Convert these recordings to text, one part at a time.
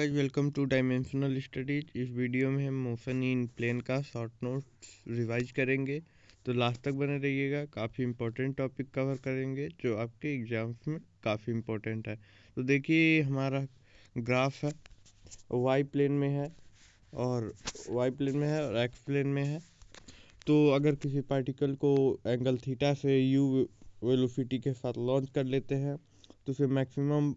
Guys, welcome two dimensional studies. इस video में हम मोशन इन प्लेन का शॉर्ट नोट्स रिवाइज करेंगे, तो लास्ट तक बने रहिएगा। काफ़ी इंपॉर्टेंट टॉपिक कवर करेंगे जो आपके एग्जाम्स में काफ़ी इंपॉर्टेंट है। तो देखिए, हमारा ग्राफ है, वाई प्लेन में है और एक्स प्लेन में है। तो अगर किसी पार्टिकल को एंगल थीटा से यू वेलोसिटी के साथ लॉन्च कर लेते हैं तो फिर मैक्सिमम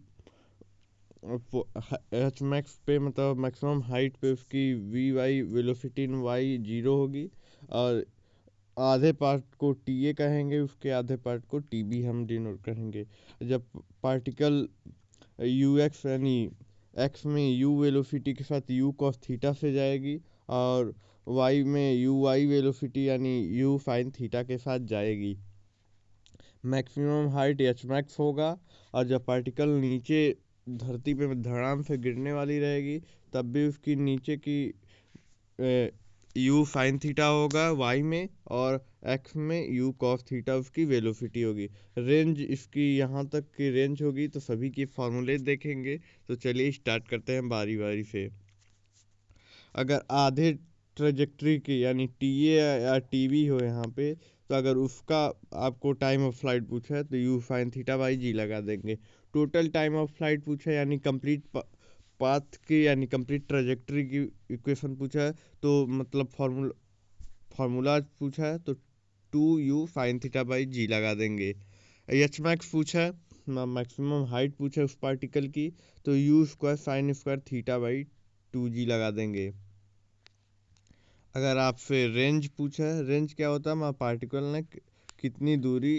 एच मैक्स पे, मतलब मैक्सिमम हाइट पे उसकी V Y velocity in Y zero होगी, और आधे पार्ट को टी ए कहेंगे, उसके आधे पार्ट को टी बी हम डिनोट करेंगे। जब पार्टिकल यू एक्स यानी एक्स में यू वेलोसिटी के साथ यू कॉस थीटा से जाएगी, और वाई में यू वाई वेलोसिटी यानी यू साइन थीटा के साथ जाएगी। मैक्सिमम हाइट एच मैक्स होगा, और जब पार्टिकल नीचे धरती पे धड़ाम से गिरने वाली रहेगी तब भी उसकी नीचे की यू साइन थीटा होगा वाई में, और एक्स में यू कॉस थीटा उसकी वेलोसिटी होगी। रेंज इसकी यहाँ तक की रेंज होगी, तो सभी के फॉर्मूले देखेंगे। तो चलिए स्टार्ट करते हैं बारी बारी से। अगर आधे ट्रेजेक्ट्री की यानी टी ए या टी बी हो यहाँ पे, तो अगर उसका आपको टाइम ऑफ फ्लाइट पूछा है तो you sine theta by g लगा देंगे। टोटल टाइम ऑफ फ्लाइट पूछा है यानी कंप्लीट पाथ की यानी कंप्लीट ट्रेजेक्ट्री की इक्वेशन पूछा है, तो मतलब फार्मूला पूछा है तो two u sine theta by g लगा देंगे। एच मैक्स पूछा है, मैक्सिमम हाइट पूछा है उस पार्टिकल की, तो u square sine square theta by two g लगा देंगे। अगर आपसे रेंज पूछा है, रेंज क्या होता है, पार्टिकल ने कितनी दूरी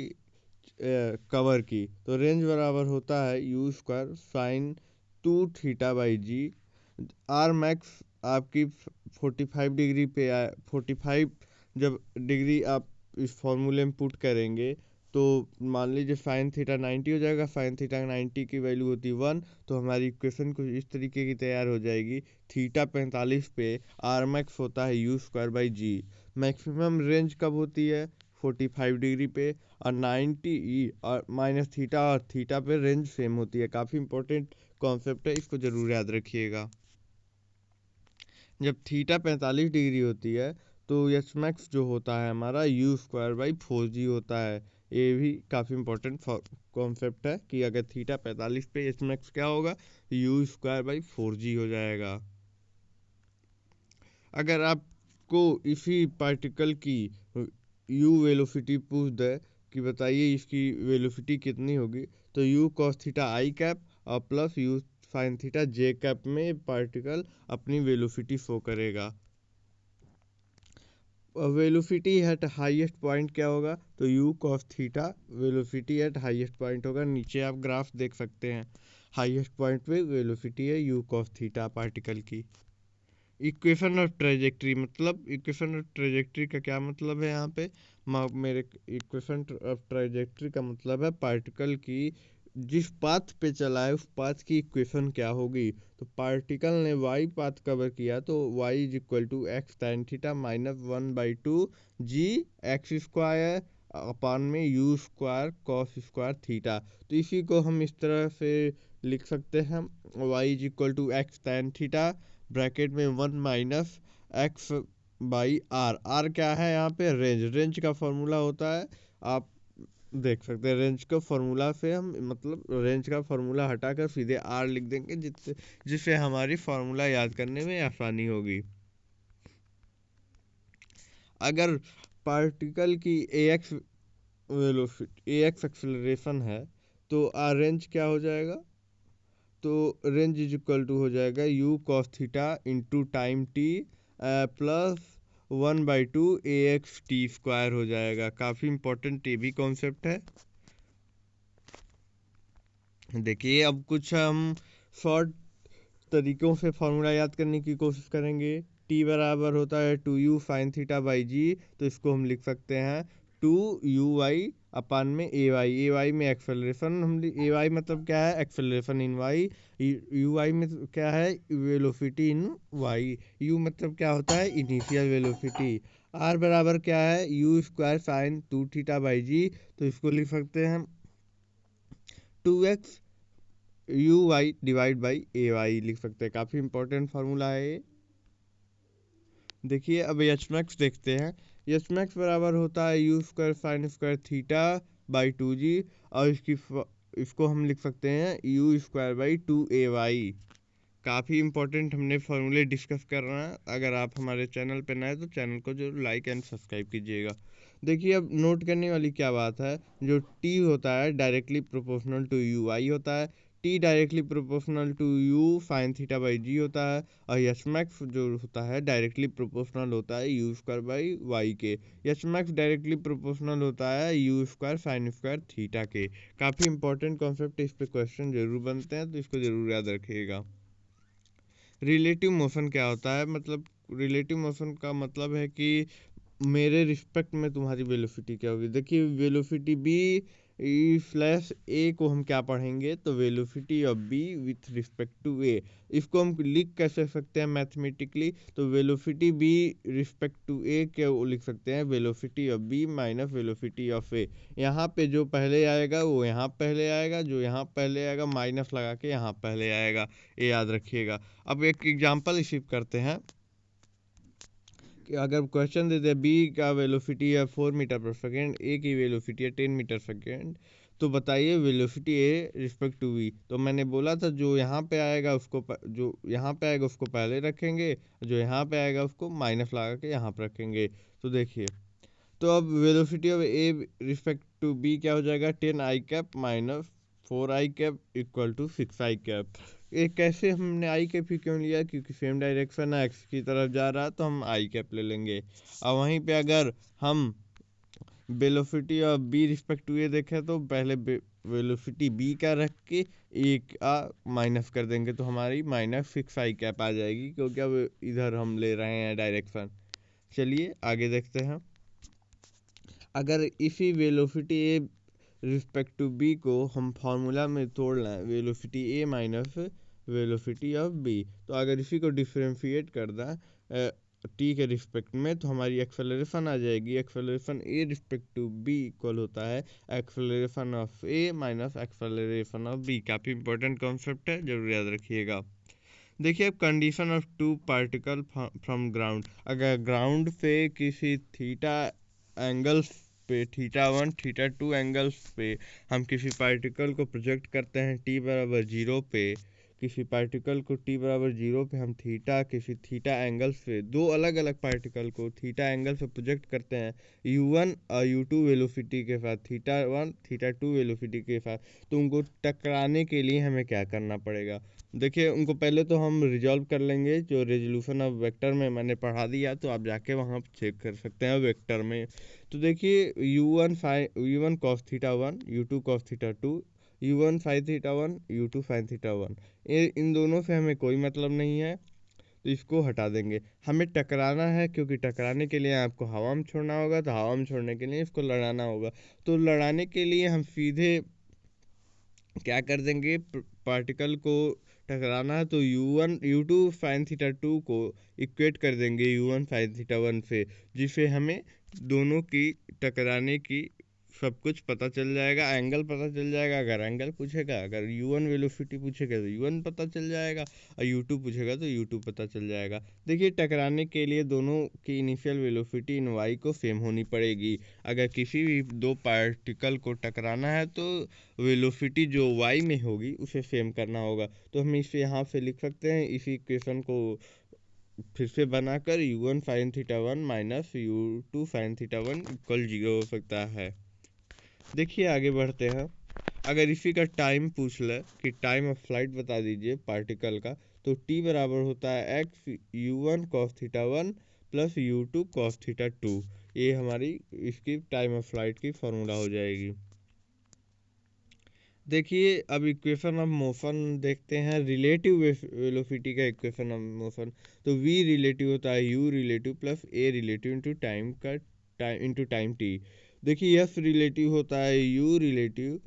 कवर की, तो रेंज बराबर होता है you square sine two theta by G. R max आपकी 45 डिग्री पे आए, 45 जब डिग्री आप इस फॉर्मूले में पुट करेंगे तो मान लीजिए साइन थीटा 90 हो जाएगा। साइन थीटा 90 की वैल्यू होती है 1, तो हमारी इक्वेशन कुछ इस तरीके की तैयार हो जाएगी। थीटा 45 पे आर मैक्स होता है you square by G. Maximum range कब होती है, 45 डिग्री पे, और 90 और माइनस थीटा और थीटा पे रेंज सेम होती है। काफ़ी इंपॉर्टेंट कॉन्सेप्ट है, इसको ज़रूर याद रखिएगा। जब थीटा 45 डिग्री होती है तो एच मैक्स जो होता है हमारा यू स्क्वायर बाई 4 जी होता है। ये भी काफ़ी इंपॉर्टेंट कॉन्सेप्ट है कि अगर थीटा 45 पे एच मैक्स क्या होगा, यू स्क्वायर बाई 4 जी हो जाएगा। अगर आपको इसी पार्टिकल की यू वेलोसिटी पूछ दे कि बताइए इसकी वेलोसिटी कितनी होगी, तो u cos theta i cap और plus u sine theta j cap में पार्टिकल अपनी वेलोसिटी शो करेगा। वेलोसिटी एट हाईएस्ट पॉइंट क्या होगा, तो u cos theta velocity at highest point होगा। नीचे आप ग्राफ देख सकते हैं, हाईएस्ट पॉइंट पे वेलोसिटी है यू कॉस थीटा पार्टिकल की। इक्वेशन ऑफ ट्रेजेक्ट्री, मतलब इक्वेशन ऑफ ट्रेजेक्ट्री का क्या मतलब है यहाँ पे, मेरे इक्वेशन ऑफ ट्रेजेक्ट्री का मतलब है पार्टिकल की जिस पाथ पे चला है उस पाथ की इक्वेशन क्या होगी। तो पार्टिकल ने वाई पाथ कवर किया तो y is equal to x tan theta minus 1/2 g x square upon में u square cos square theta. तो इसी को हम इस तरह से लिख सकते हैं, Y is equal to x tan theta bracket में 1 minus X by R. R क्या है यहाँ पे, रेंज का फॉर्मूला होता है। आप देख सकते हैं रेंज का फॉर्मूला से हम मतलब रेंज का फॉर्मूला हटाकर सीधे आर लिख देंगे, जिससे हमारी फॉर्मूला याद करने में आसानी होगी। अगर पार्टिकल की ए एक्स वेलोसिटी ए एक्स एक्सेलरेशन है तो आर रेंज क्या हो जाएगा, तो रेंज इज इक्वल टू हो जाएगा you cos theta into time T plus 1/2 A x T square हो जाएगा। काफ़ी इंपॉर्टेंट ये भी कॉन्सेप्ट है। देखिए, अब कुछ हम शॉर्ट तरीक़ों से फार्मूला याद करने की कोशिश करेंगे। टी बराबर होता है 2u sign theta by g, तो इसको हम लिख सकते हैं 2u अपान में ए वाई में एक्सेलरेशन, हम ए वाई मतलब क्या है, acceleration in Y. U Y में क्या है, वेलोसिटी इन वाई। यू मतलब क्या होता है, इनिशियल वेलोसिटी। आर बराबर क्या है, you square sine 2 theta by g, तो इसको लिख सकते हैं 2x u y divide by a y लिख सकते हैं। काफ़ी इंपॉर्टेंट फार्मूला है ये। देखिए अब एच मैक्स देखते हैं। एच मैक्स बराबर होता है you square sine square theta by 2g, और इसको हम लिख सकते हैं यू स्क्वायर बाई 2ay। काफ़ी इंपॉर्टेंट हमने फार्मूले डिस्कस कर रहे हैं। अगर आप हमारे चैनल पर नए तो चैनल को जरूर लाइक एंड सब्सक्राइब कीजिएगा। देखिए अब नोट करने वाली क्या बात है, जो टी होता है directly proportional to u i होता है, t directly proportional to u sine theta by g होता है, और यस मैक्स जो होता है डायरेक्टली प्रोपोर्शनल होता है यू स्क्वायर बाई वाई के। यस मैक्स डायरेक्टली प्रोपोर्शनल होता है you square sine square theta के। काफ़ी इंपॉर्टेंट कॉन्सेप्ट, इस पे क्वेश्चन जरूर बनते हैं, तो इसको जरूर याद रखिएगा। रिलेटिव मोशन क्या होता है, मतलब रिलेटिव मोशन का मतलब है कि मेरे रिस्पेक्ट में तुम्हारी वेलोसिटी क्या होगी। देखिए वेलोसिटी बी स्लैश ए को हम क्या पढ़ेंगे, तो velocity of B with respect to A. इसको हम लिख कैसे सकते हैं मैथमेटिकली, तो velocity B respect to A क्या लिख सकते हैं, velocity of B minus velocity of A. यहाँ पे जो पहले आएगा वो यहाँ पहले आएगा, जो यहाँ पहले आएगा माइनस लगा के यहाँ पहले आएगा, ये याद रखिएगा। अब एक एग्जांपल रिसीव करते हैं कि अगर क्वेश्चन दे दे बी का वेलोसिटी है 4 मीटर पर सेकेंड, ए की वेलोसिटी है 10 मीटर सेकेंड, तो बताइए velocity A respect to V. तो मैंने बोला था जो यहाँ पे आएगा उसको जो यहाँ पे आएगा उसको पहले रखेंगे, जो यहाँ पे आएगा उसको माइनस लगा के यहाँ पे रखेंगे। तो देखिए, तो अब velocity of A respect to B क्या हो जाएगा, 10 i cap minus 4 i cap equal to 6 i cap. ये कैसे हमने आई कैप ही क्यों लिया, क्योंकि सेम डायरेक्शन है, एक्स की तरफ जा रहा है, तो हम आई कैप ले लेंगे। और वहीं पे अगर हम velocity of B respect to A देखें तो पहले वेलोसिटी बी का रख के एक माइनस कर देंगे, तो हमारी माइनस 6 आई कैप आ जाएगी, क्योंकि अब इधर हम ले रहे हैं डायरेक्शन। चलिए आगे देखते हैं। अगर इसी velocity A respect to B को हम फार्मूला में तोड़ लें, velocity A minus velocity of B, तो अगर इसी को डिफरेंशिएट कर दें टी के रिस्पेक्ट में, तो हमारी एक्सेलरेशन आ जाएगी। Acceleration A respect to B equal होता है acceleration of A minus acceleration of B. काफ़ी इंपॉर्टेंट कॉन्सेप्ट है, जरूर याद रखिएगा। देखिए अब condition of two particle from ground, अगर ग्राउंड पे किसी थीटा एंगल्स पे थीटा 1 थीटा 2 एंगल्स पे हम किसी पार्टिकल को प्रोजेक्ट करते हैं टी बराबर 0 पे, किसी पार्टिकल को टी बराबर 0 पे हम किसी थीटा एंगल्स पे दो अलग अलग पार्टिकल को थीटा एंगल से प्रोजेक्ट करते हैं u1 और u2 वेलोसिटी के साथ, थीटा 1 थीटा 2 वेलोसिटी के साथ, तो उनको टकराने के लिए हमें क्या करना पड़ेगा। देखिए उनको पहले तो हम रिजॉल्व कर लेंगे, जो रेजोल्यूशन ऑफ वेक्टर में मैंने पढ़ा दिया, तो आप जाके वहाँ चेक कर सकते हैं वेक्टर में। तो देखिए u1 cos theta 1 u2 cos theta 2, u1 sin theta 1 u2 sin theta 1, इन दोनों से हमें कोई मतलब नहीं है, तो इसको हटा देंगे। हमें टकराना है, क्योंकि टकराने के लिए आपको हवा में छोड़ना होगा, तो हवा में छोड़ने के लिए इसको लड़ाना होगा। तो लड़ाने के लिए हम सीधे क्या कर देंगे, पार्टिकल को टकराना है तो u2 साइन थीटा 2 को इक्वेट कर देंगे u1 साइन थीटा 1 से, जिससे हमें दोनों की टकराने की सब कुछ पता चल जाएगा, एंगल पता चल जाएगा। अगर एंगल पूछेगा, अगर u1 वेलोसिटी पूछेगा तो u1 पता चल जाएगा, और u2 पूछेगा तो u2 पता चल जाएगा। देखिए टकराने के लिए दोनों की इनिशियल वेलोसिटी इन y को सेम होनी पड़ेगी। अगर किसी भी दो पार्टिकल को टकराना है तो वेलोसिटी जो y में होगी उसे सेम करना होगा। तो हम इसे यहाँ से लिख सकते हैं, इसी इक्वेशन को फिर से बनाकर u1 sine theta 1 minus u2 sine theta 1 equal 0 हो सकता है। देखिए आगे बढ़ते हैं। अगर इसी का टाइम पूछ ले कि टाइम ऑफ फ्लाइट बता दीजिए पार्टिकल का, तो t बराबर होता है x u1 cos theta 1 plus u2 cos theta 2। ये हमारी इसकी टाइम ऑफ फ्लाइट की फॉर्मूला हो जाएगी। देखिए अब इक्वेशन ऑफ मोशन देखते हैं, रिलेटिव वेलोसिटी का इक्वेशन ऑफ मोशन। तो v रिलेटिव होता है u relative plus a relative into time का टाइम इंटू टाइम t। देखिए s रिलेटिव होता है u relative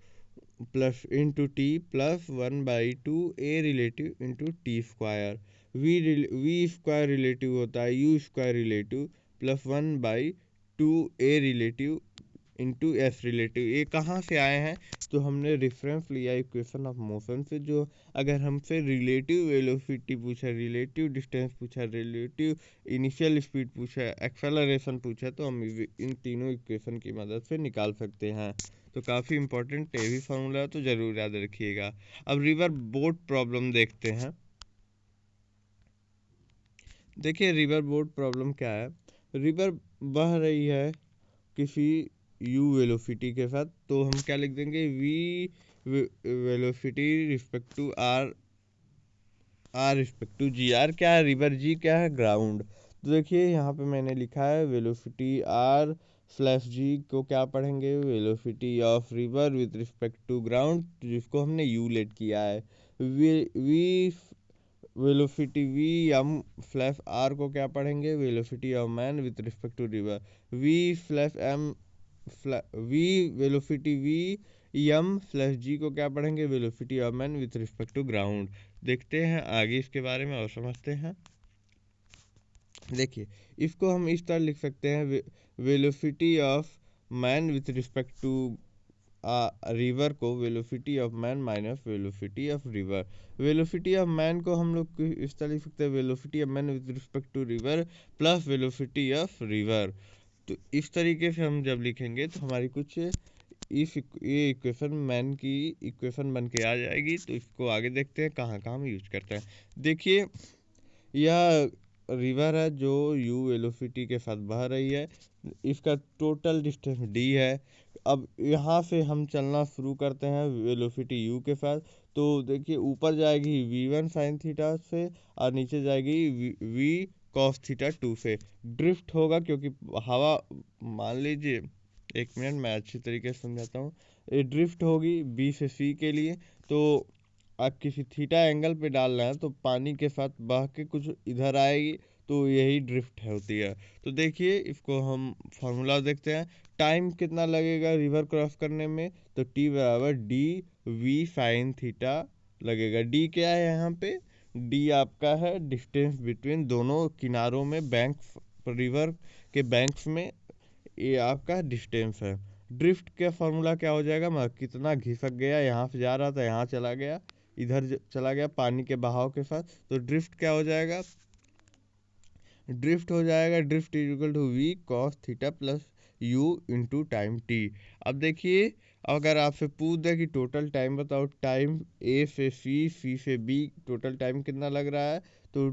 plus into T plus 1/2 a relative into T square. v square relative होता है u square relative plus 1/2 a relative into S relative. ये कहाँ से आए हैं? तो हमने रेफरेंस लिया इक्वेशन ऑफ मोशन से, जो अगर हमसे रिलेटिव वेलोसिटी पूछा, रिलेटिव डिस्टेंस पूछा, रिलेटिव इनिशियल स्पीड पूछा, एक्सेलरेशन पूछा, तो हम इन तीनों इक्वेशन की मदद से निकाल सकते हैं। तो काफ़ी इंपॉर्टेंट ये भी फार्मूला है, तो ज़रूर याद रखिएगा। अब रिवर बोट प्रॉब्लम देखते हैं। देखिए रिवर बोट प्रॉब्लम क्या है। रिवर बह रही है किसी u वेलोसिटी के साथ, तो हम क्या लिख देंगे, v velocity respect to r respect to G. r क्या है? रिवर, g क्या है? ग्राउंड। तो देखिए यहाँ पे मैंने लिखा है वेलोसिटी r स्लैश जी को क्या पढ़ेंगे, velocity of river with respect to ground, जिसको हमने u लेट किया है। v velocity V M slash R को क्या पढ़ेंगे, velocity of man with respect to river. V slash M V velocity V M slash G को क्या पढ़ेंगे, velocity of man with respect to ground. देखते हैं आगे इसके बारे में और समझते हैं। देखिए इसको हम इस तरह लिख सकते हैं, velocity of man with respect to river को velocity of man minus velocity of river. Velocity of man को हम लोग इस तरह लिख सकते हैं, velocity of man with respect to river plus velocity of river. तो इस तरीके से हम जब लिखेंगे तो हमारी कुछ ये इक्वेशन मैन की इक्वेशन बन के आ जाएगी। तो इसको आगे देखते हैं कहाँ कहाँ हम यूज करते हैं। देखिए यह रिवर है जो u वेलोसिटी के साथ बह रही है, इसका टोटल डिस्टेंस d है। अब यहाँ से हम चलना शुरू करते हैं वेलोसिटी u के साथ। तो देखिए ऊपर जाएगी v1 साइन थीटा से और नीचे जाएगी v कॉस थीटा 2 से। ड्रिफ्ट होगा क्योंकि हवा, मान लीजिए, एक मिनट मैं अच्छी तरीके से समझाता हूँ। ये ड्रिफ्ट होगी b से c के लिए, तो आप किसी थीटा एंगल पे डाल रहे हैं तो पानी के साथ बह के कुछ इधर आएगी, तो यही ड्रिफ्ट होती है। तो देखिए इसको हम फार्मूला देखते हैं। टाइम कितना लगेगा रिवर क्रॉस करने में, तो टी बराबर डी वी साइन थीटा लगेगा। डी क्या है यहाँ पे? डी आपका है डिस्टेंस बिटवीन दोनों किनारों में, बैंक रिवर के बैंक्स में, ये आपका डिस्टेंस है। ड्रिफ्ट का फॉर्मूला क्या हो जाएगा, मैं कितना घिसक गया, यहाँ से जा रहा था यहाँ चला गया, इधर चला गया पानी के बहाव के साथ, तो ड्रिफ्ट क्या हो जाएगा, ड्रिफ्ट हो जाएगा, drift is equal to V cos theta plus U into time T. अब देखिए अगर आपसे पूछ दे कि टोटल टाइम बताओ, टाइम ए से सी से बी टोटल टाइम कितना लग रहा है, तो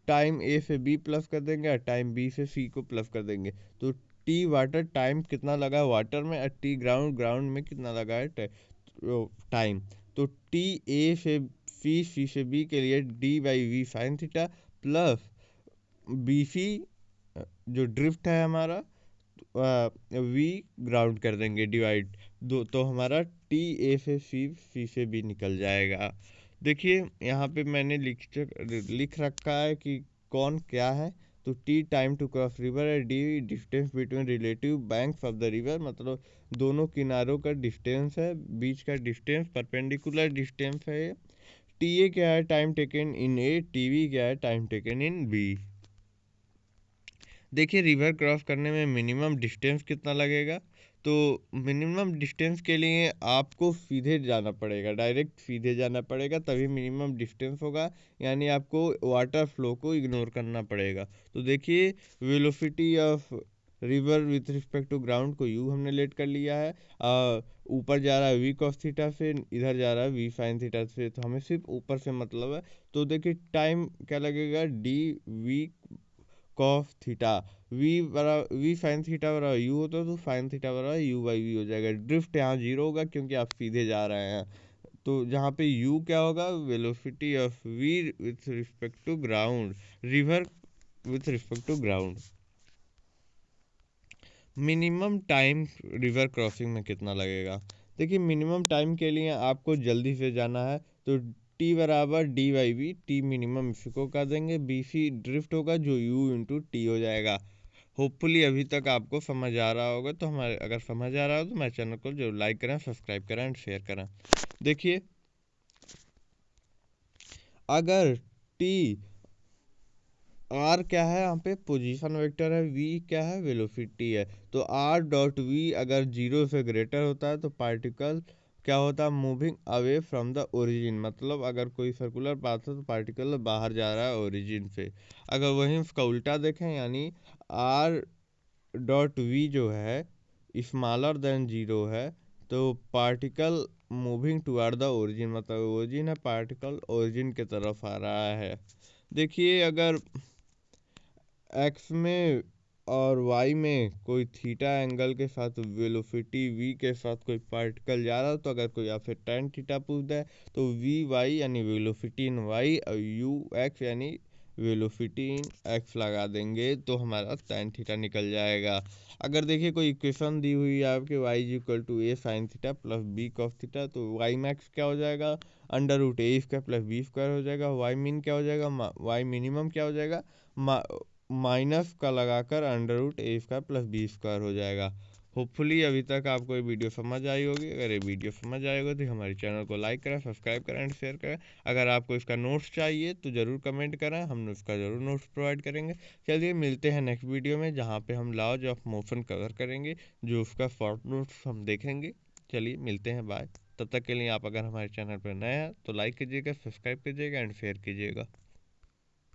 टाइम ए से बी प्लस कर देंगे और टाइम बी से सी को प्लस कर देंगे। तो टी वाटर टाइम कितना लगा है वाटर में, और टी ग्राउंड ग्राउंड में कितना लगा है टाइम। तो टी ए से सी से बी के लिए D by V sine theta plus B C जो ड्रिफ्ट है हमारा, वी ग्राउंड कर देंगे डिवाइड दो, तो हमारा टी ए से सी से बी निकल जाएगा। देखिए यहाँ पे मैंने लिख रखा है कि कौन क्या है। तो t time to cross river है, d distance between relative banks of the river, मतलब दोनों किनारों का डिस्टेंस है, बीच का डिस्टेंस परपेंडिकुलर डिस्टेंस है। टी ए क्या है, time taken in A, t v क्या है, टाइम टेकन इन बी। देखिए रिवर क्रॉस करने में मिनिमम डिस्टेंस कितना लगेगा, तो मिनिमम डिस्टेंस के लिए आपको सीधे जाना पड़ेगा, डायरेक्ट सीधे जाना पड़ेगा, तभी मिनिमम डिस्टेंस होगा, यानी आपको वाटर फ्लो को इग्नोर करना पड़ेगा। तो देखिए velocity of river with respect to ground को यू हमने लेट कर लिया है, ऊपर जा रहा है वी कॉस थीटा से, इधर जा रहा है वी साइन थीटा से, तो हमें सिर्फ ऊपर से मतलब है। तो देखिए टाइम क्या लगेगा, D V cos theta, V sine theta बराबर यू होता तो साइन थीटा बराबर यू बाई वी हो जाएगा। ड्रिफ्ट यहाँ जीरो होगा क्योंकि आप सीधे जा रहे हैं, तो जहाँ पे यू क्या होगा, velocity of V with respect to ground, river with respect to ground. Minimum time river crossing में कितना लगेगा, देखिए मिनिमम टाइम के लिए आपको जल्दी से जाना है, तो टी बराबर D by V, T minimum इसको कर देंगे, बी सी ड्रिफ्ट होगा जो यू इंटू टी हो जाएगा। होपफुली अभी तक आपको समझ आ रहा होगा, तो हमारे अगर समझ आ रहा हो तो हमारे चैनल को जरूर लाइक करें, सब्सक्राइब करें एंड शेयर करें। देखिए अगर टी आर क्या है यहाँ पे, पोजीशन वेक्टर है, वी क्या है, वेलोसिटी है। तो आर डॉट वी अगर 0 से ग्रेटर होता है तो पार्टिकल क्या होता है, moving away from the origin, मतलब अगर कोई सर्कुलर पाथ है तो पार्टिकल बाहर जा रहा है ओरिजिन से। अगर वहीं उसका उल्टा देखें, यानी आर डॉट वी जो है स्मॉलर देन 0 है, तो particle moving toward the origin, मतलब ओरिजिन है, पार्टिकल ओरिजिन की तरफ आ रहा है। देखिए अगर एक्स में और वाई में कोई थीटा एंगल के साथ वेलोसिटी वी के साथ कोई पार्टिकल जा रहा है, तो अगर कोई आपसे टेन थीटा पूछ दे तो वी वाई यानी वेलोसिटी इन वाई और यू एक्स यानी वेलोसिटी इन एक्स लगा देंगे तो हमारा टेन थीटा निकल जाएगा। अगर देखिए कोई इक्वेशन दी हुई है आपके Y is equal to A sine theta plus B cos theta, तो वाई मैक्स क्या हो जाएगा, under root A square plus B square हो जाएगा। वाई मिन क्या हो जाएगा, वाई मिनिमम क्या हो जाएगा, माइनस का लगाकर under root A square plus B square हो जाएगा। होपफुली अभी तक आपको ये वीडियो समझ आई होगी। अगर ये वीडियो समझ आई होगी तो हमारे चैनल को लाइक करें, सब्सक्राइब करें एंड शेयर करें। अगर आपको इसका नोट्स चाहिए तो ज़रूर कमेंट करें, हम उसका ज़रूर नोट्स प्रोवाइड करेंगे। चलिए मिलते हैं नेक्स्ट वीडियो में, जहाँ पे हम लॉज ऑफ मोशन कवर करेंगे, जो उसका शॉर्ट नोट्स हम देखेंगे। चलिए मिलते हैं, बाय। तब तक के लिए आप अगर हमारे चैनल पर नए हैं तो लाइक कीजिएगा, सब्सक्राइब कीजिएगा एंड शेयर कीजिएगा।